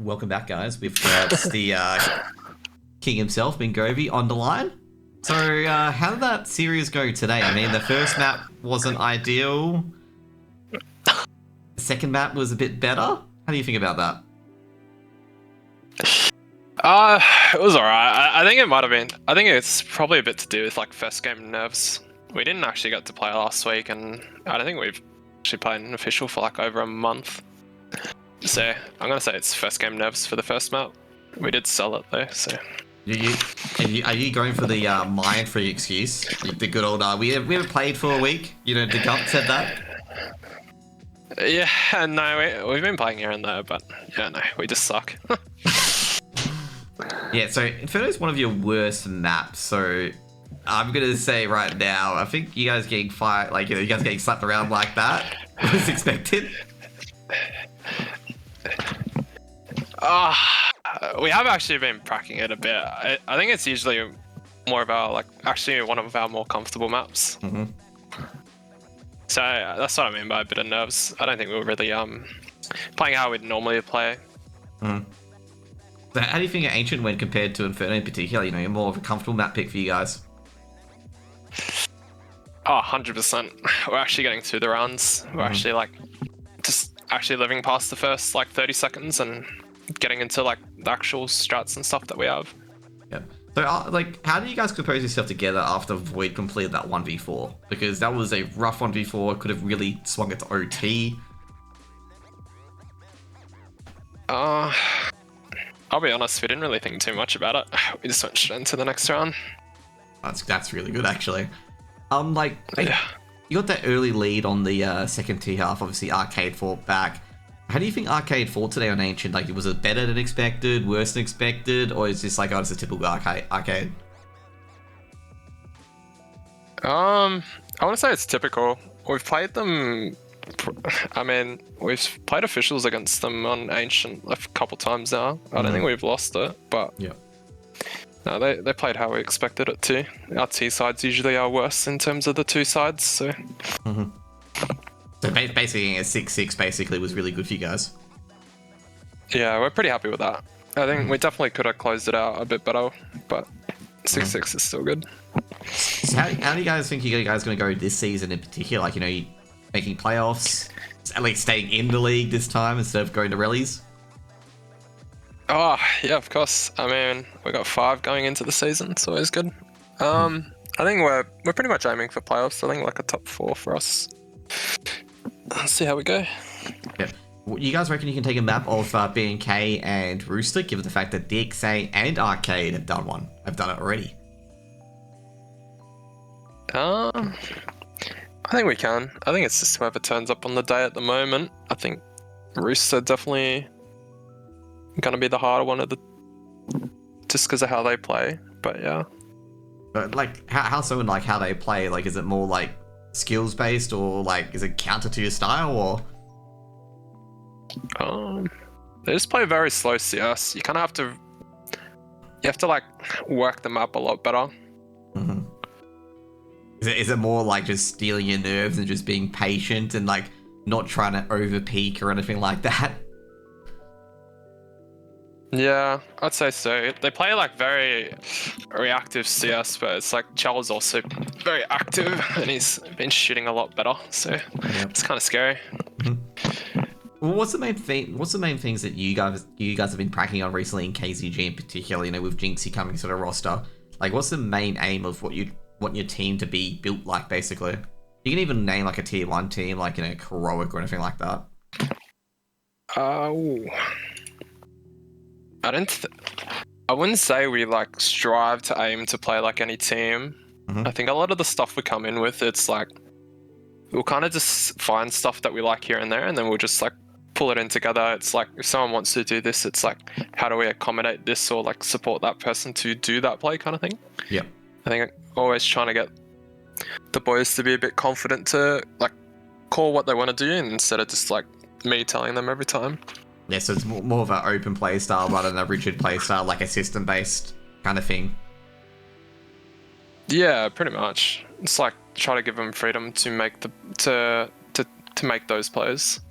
Welcome back, guys. We've got the king himself, Mingovi, on the line. So, how did that series go today? I mean, the first map wasn't ideal. The second map was a bit better. How do you think about that? It was alright. I think it might have been. I think it's probably a bit to do with like first game nerves. We didn't actually get to play last week, and I don't think we've actually played an official for like over a month. So I'm gonna say it's first game nerves for the first map. We did sell it though, so. Are you going for the mind-free excuse? The good old, we haven't played for a week? You know, the gut said that? Yeah, no, we've been playing here and there, but yeah, no, we just suck. Yeah, so Inferno's one of your worst maps, so I'm gonna say right now, I think you guys getting fired, like, you know, you guys getting slapped around like that was expected. We have actually been practicing it a bit. I think it's usually more of our, like, actually one of our more comfortable maps. Mm-hmm. So that's what I mean by a bit of nerves. I don't think we were really playing how we'd normally play. Mm. So how do you think Ancient went compared to Inferno in particular? You know, you're more of a comfortable map pick for you guys. Oh, 100%. We're actually getting through the rounds. We're actually like just actually living past the first like 30 seconds and getting into like the actual strats and stuff that we have. Yeah. So, like, how do you guys compose yourself together after Void completed that 1v4? Because that was a rough 1v4, could have really swung it to OT. I'll be honest, we didn't really think too much about it. We just went straight into the next round. That's really good, actually. Like, Yeah. you got that early lead on the second T half, obviously Arcade fought back. How do you think Arcade fought today on Ancient? Like, was it better than expected, worse than expected, or is this like, oh, it's a typical Arcade? I want to say it's typical. We've played them. I mean, we've played officials against them on Ancient a couple times now. I don't think we've lost it, but yeah. No, they played how we expected it to. Our T sides usually are worse in terms of the two sides, so. So basically, a 6-6 basically was really good for you guys. Yeah, we're pretty happy with that. I think we definitely could have closed it out a bit better, but 6-6 is still good. So how do you guys think you guys going to go this season in particular? Like, you know, you making playoffs, at least staying in the league this time instead of going to rallies? Oh, yeah, of course. I mean, we got 5 going into the season. It's always good. I think we're pretty much aiming for playoffs. I think like a top 4 for us. Let's see how we go. Yeah. You guys reckon you can take a map of B&K and Rooster, given the fact that DXA and Arcade have done it already? I think we can. I think it's just whoever turns up on the day at the moment. I think Rooster definitely gonna be the harder one just because of how they play. But yeah. But like, how so in like how they play? Like, is it more like skills based, or like is it counter to your style, or? They just play very slow CS. You kind of have to like work the map a lot better. Is it more like just stealing your nerves and just being patient and like not trying to over peak or anything like that? Yeah, I'd say so. They play like very reactive CS, but it's like Charles also very active and he's been shooting a lot better, so it's kind of scary. Well, what's the main things that you guys have been practicing on recently in KZG in particular? You know, with Jinxie coming to the roster, like, what's the main aim of what you want your team to be built like? Basically, you can even name like a tier 1 team, like, you know, heroic or anything like that. I wouldn't say we like strive to aim to play like any team. I think a lot of the stuff we come in with, it's like we'll kind of just find stuff that we like here and there, and then we'll just like pull it in together. It's like if someone wants to do this, it's like how do we accommodate this or like support that person to do that play kind of thing. Yeah. I think always trying to get the boys to be a bit confident to like call what they want to do instead of just like me telling them every time. Yeah, so it's more of an open play style rather than a rigid play style, like a system-based kind of thing. Yeah, pretty much. It's like try to give them freedom to make to make those plays.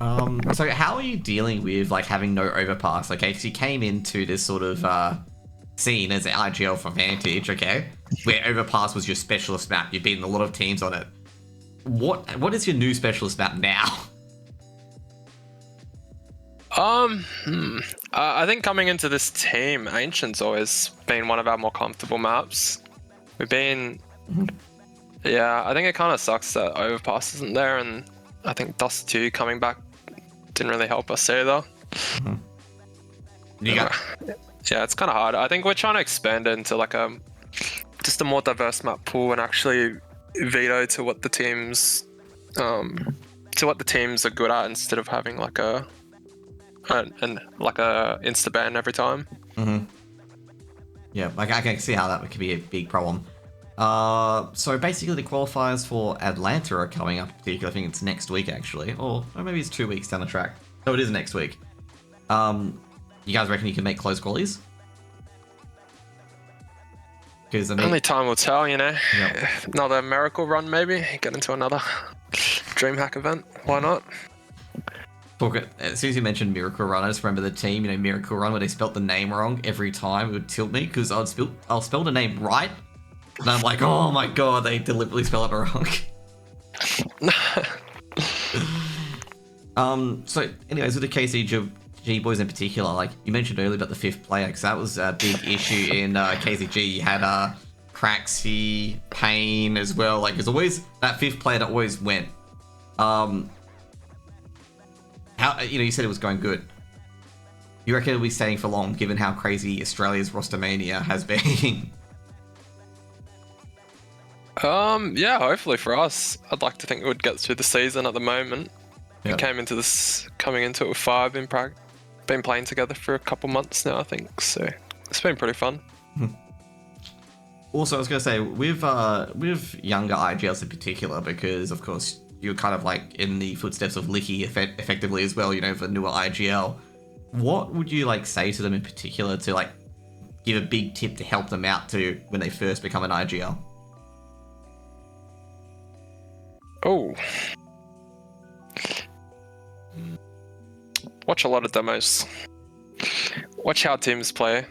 So how are you dealing with like having no overpass? Okay, because you came into this sort of scene as an IGL for Vantage, okay, where overpass was your specialist map. You've beaten a lot of teams on it. What is your new specialist map now? I think coming into this team, Ancient's always been one of our more comfortable maps. We've been, yeah, I think it kind of sucks that Overpass isn't there, and I think Dust 2 coming back didn't really help us either. Yeah, it's kind of hard. I think we're trying to expand it into like just a more diverse map pool and actually veto to what the teams, are good at instead of having like a insta ban every time. Yeah, like I can see how that could be a big problem. So basically the qualifiers for Atlanta are coming up. Particularly, I think it's next week actually, or maybe it's 2 weeks down the track. No, it is next week. You guys reckon you can make close qualies? Because only time will tell, you know. Yep. Another miracle run, maybe get into another DreamHack event. Why not? As soon as you mentioned Miracle Run, I just remember the team, Miracle Run, where they spelt the name wrong every time. It would tilt me because I'll spell the name right, and I'm like, oh my god, they deliberately spell it wrong. So, anyways, with the KZG boys in particular, like you mentioned earlier about the 5th player, because that was a big issue in KZG. You had Craxy, Payne as well. Like, there's always that 5th player that always went. How, you said it was going good. You reckon it'll be staying for long, given how crazy Australia's Rostermania has been? Yeah, hopefully for us. I'd like to think it would get through the season at the moment. Yep. We coming into it with 5 in Prague. Been playing together for a couple months now, I think. So it's been pretty fun. Also, I was going to say, with younger IGLs in particular, because of course you're kind of like in the footsteps of Licky effectively as well, for newer IGL. What would you like say to them in particular to like give a big tip to help them out to when they first become an IGL? Oh. Watch a lot of demos. Watch how teams play.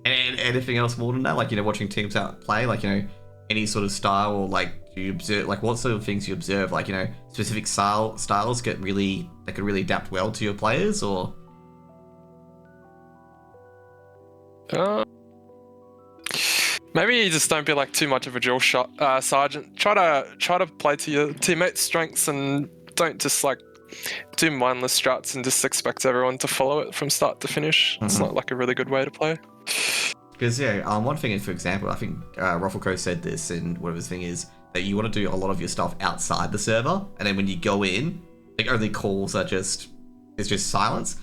And anything else more than that? Like, watching teams out play, like, any sort of style, or like, do you observe, like, what sort of things you observe? Like, specific styles could really adapt well to your players, or? Maybe you just don't be like too much of a drill shot sergeant. Try to play to your teammates' strengths and don't just like do mindless strats and just expect everyone to follow it from start to finish. It's not like a really good way to play. Because one thing, for example, I think Ruffleco said this, and whatever his thing is, that you want to do a lot of your stuff outside the server, and then when you go in, like only calls are it's just silence.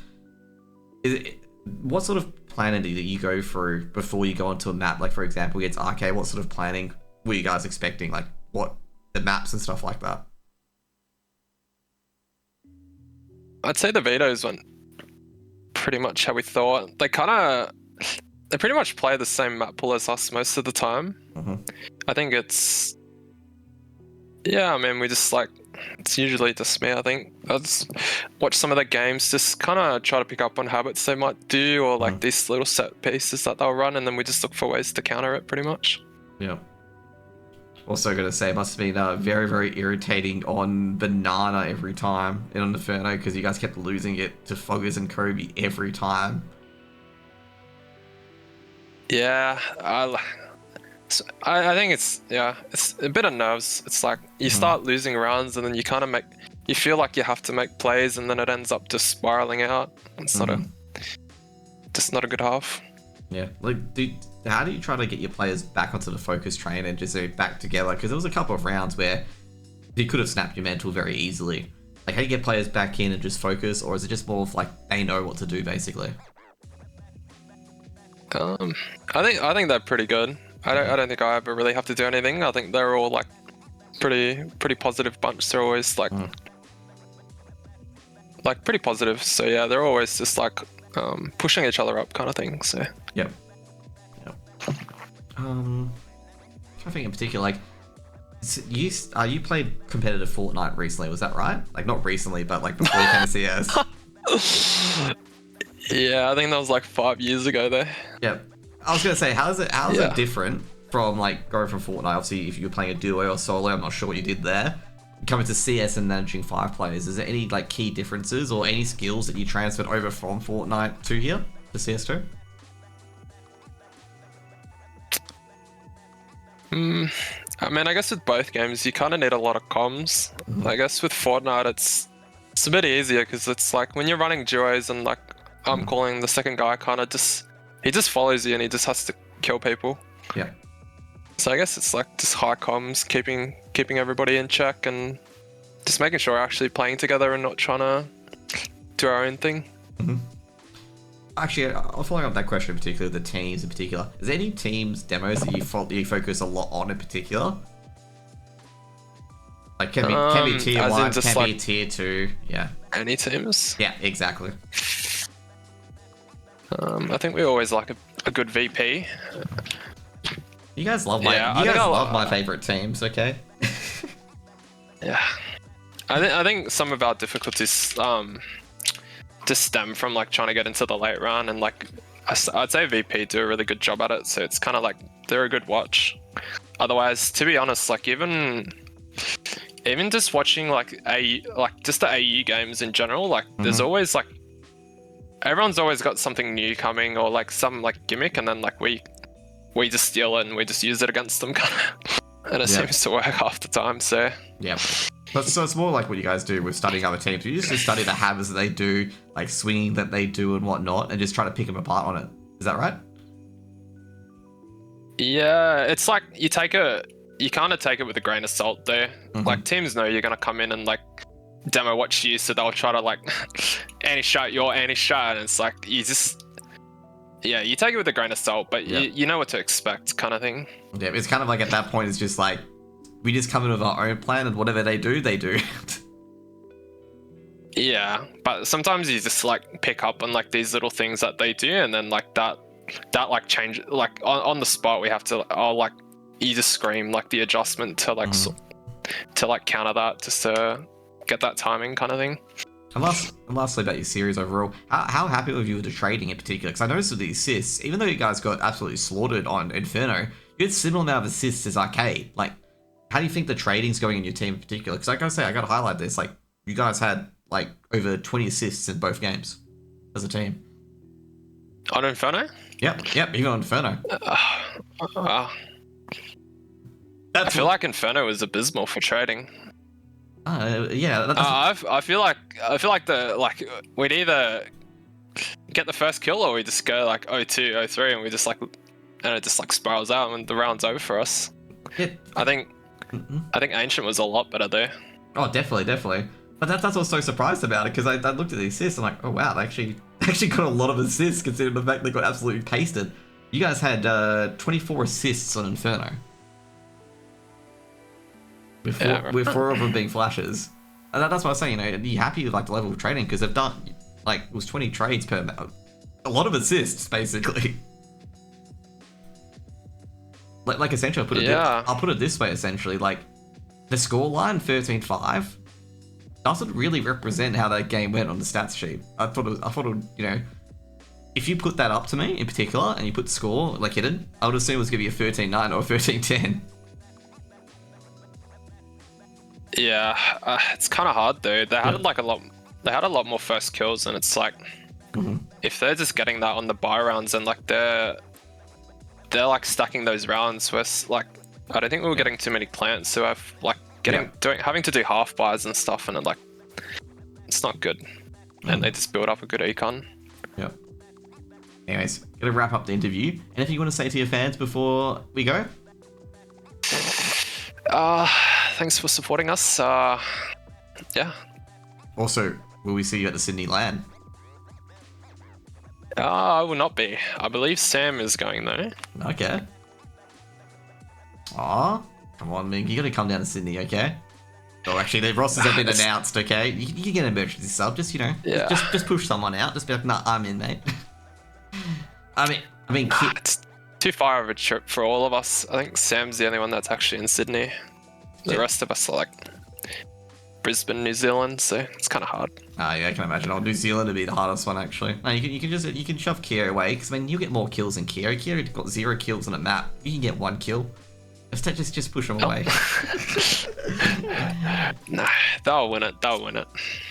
What sort of planning do you go through before you go onto a map? Like, for example, against RK, what sort of planning were you guys expecting? Like, what the maps and stuff like that? I'd say the vetoes went pretty much how we thought. They pretty much play the same map pool as us most of the time. I think it's... Yeah, I mean, we just like... It's usually just me, I think. I just watch some of the games, just kind of try to pick up on habits they might do, or like these little set pieces that they'll run, and then we just look for ways to counter it, pretty much. Yeah. Also going to say, it must have been very, very irritating on Banana every time in Inferno, because you guys kept losing it to Foggers and Kobe every time. Yeah, I think it's a bit of nerves. It's like you start losing rounds and then you kind of you feel like you have to make plays, and then it ends up just spiraling out. It's just not a good half. Yeah, like, how do you try to get your players back onto the focus train and just back together? Because there was a couple of rounds where you could have snapped your mantle very easily. Like, how do you get players back in and just focus, or is it just more of like they know what to do basically? I think they're pretty good. I don't think I ever really have to do anything. I think they're all like pretty positive bunch. They're always like pretty positive. So yeah, they're always just like pushing each other up kind of thing. So yep. I think in particular, like, You played competitive Fortnite recently, was that right? Like not recently, but like before you came to CS. Yeah, I think that was like 5 years ago though. Yep. I was gonna say, how's it Yeah. different from like going from Fortnite? Obviously, if you're playing a duo or solo, I'm not sure what you did there. Coming to CS and managing 5 players, is there any like key differences or any skills that you transferred over from Fortnite to here to CS2? I mean, I guess with both games, you kind of need a lot of comms. I guess with Fortnite, it's a bit easier because it's like when you're running duos and like I'm calling the second guy, kind of he just follows you and he just has to kill people. Yeah. So I guess it's like just high comms, keeping everybody in check and just making sure we're actually playing together and not trying to do our own thing. Actually, I'll follow up that question in particular, the teams in particular. Is there any teams demos that you focus a lot on in particular? Like can be tier as in 1, just can be like tier 2. Yeah. Any teams? Yeah, exactly. I think we always like a good VP. You guys love my favorite teams, okay? Yeah, I think some of our difficulties just stem from like trying to get into the late run, and like I'd say VP do a really good job at it. So it's kind of like they're a good watch. Otherwise, to be honest, like even just watching like just the AU games in general, like there's always like everyone's always got something new coming or like some like gimmick, and then like we just steal it and we just use it against them, kind of. And it seems to work half the time. So yeah. So it's more like what you guys do with studying other teams. You just study the habits that they do, like swinging that they do and whatnot, and just try to pick them apart on it. Is that right? Yeah, it's like you kind of take it with a grain of salt there. Like teams know you're gonna come in and like demo what you use, so they'll try to like anti-shot your anti-shot, and it's like you take it with a grain of salt, but you know what to expect, kind of thing. Yeah, it's kind of like at that point, it's just like we just come in with our own plan, and whatever they do, they do. Yeah, but sometimes you just like pick up on like these little things that they do, and then like that like change, like on the spot we have to like you just scream like the adjustment to like to like counter that, just to get that timing, kind of thing. And lastly about your series overall, how happy were you with the trading in particular? Because I noticed with the assists, even though you guys got absolutely slaughtered on Inferno, you had similar amount of assists as Arcade. Like, how do you think the trading's going in your team in particular? Because like I say, I got to highlight this. Like, you guys had like over 20 assists in both games as a team. On Inferno? Yep, even on Inferno. I feel like Inferno was abysmal for trading. Yeah. I feel like we'd either get the first kill or we just go like 0-2, 0-3, and we just like, and it just like spirals out and the round's over for us. Yeah. I think Ancient was a lot better there. Oh, definitely. But that's what I was so surprised about it, because I looked at the assists and I'm like, oh wow, they actually got a lot of assists considering the fact they got absolutely pasted. You guys had 24 assists on Inferno. With 4 of them being flashes. And that's what I was saying, are you happy with like the level of trading? Because they've done, like, it was 20 trades per, a lot of assists, basically. Like essentially, I'll put it this way, essentially, like, the scoreline, 13-5, doesn't really represent how that game went on the stats sheet. I thought it would, you know, if you put that up to me, in particular, and you put score, like hidden, I would assume it was going to be a 13-9 or a 13-10. Yeah, it's kind of hard though. They had like a lot more first kills, and it's like if they're just getting that on the buy rounds, and like they're like stacking those rounds with like, I don't think we were getting too many plants who have like having to do half buys and stuff, and it's not good. And they just build up a good econ. Yep. Anyways, gonna wrap up the interview. Anything you want to say to your fans before we go? Thanks for supporting us. Yeah. Also, will we see you at the Sydney LAN? I will not be. I believe Sam is going though. Okay. Aw, come on, Ming. You gotta come down to Sydney, okay? Oh, actually, the rosters have been announced, okay? You can get an emergency sub, just, you know, just push someone out. Just be like, nah, I'm in, mate. I mean, it's too far of a trip for all of us. I think Sam's the only one that's actually in Sydney. The rest of us are like Brisbane, New Zealand, so it's kind of hard. Yeah, I can imagine. New Zealand would be the hardest one actually. No, you can shove Kier away because I mean you get more kills than Kier. Kier got 0 kills on a map. You can get 1 kill. Just push them away. Nah, they'll win it. They'll win it.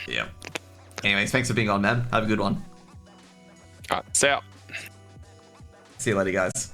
Yeah. Anyways, thanks for being on, man. Have a good one. Alright, see ya. See you later, guys.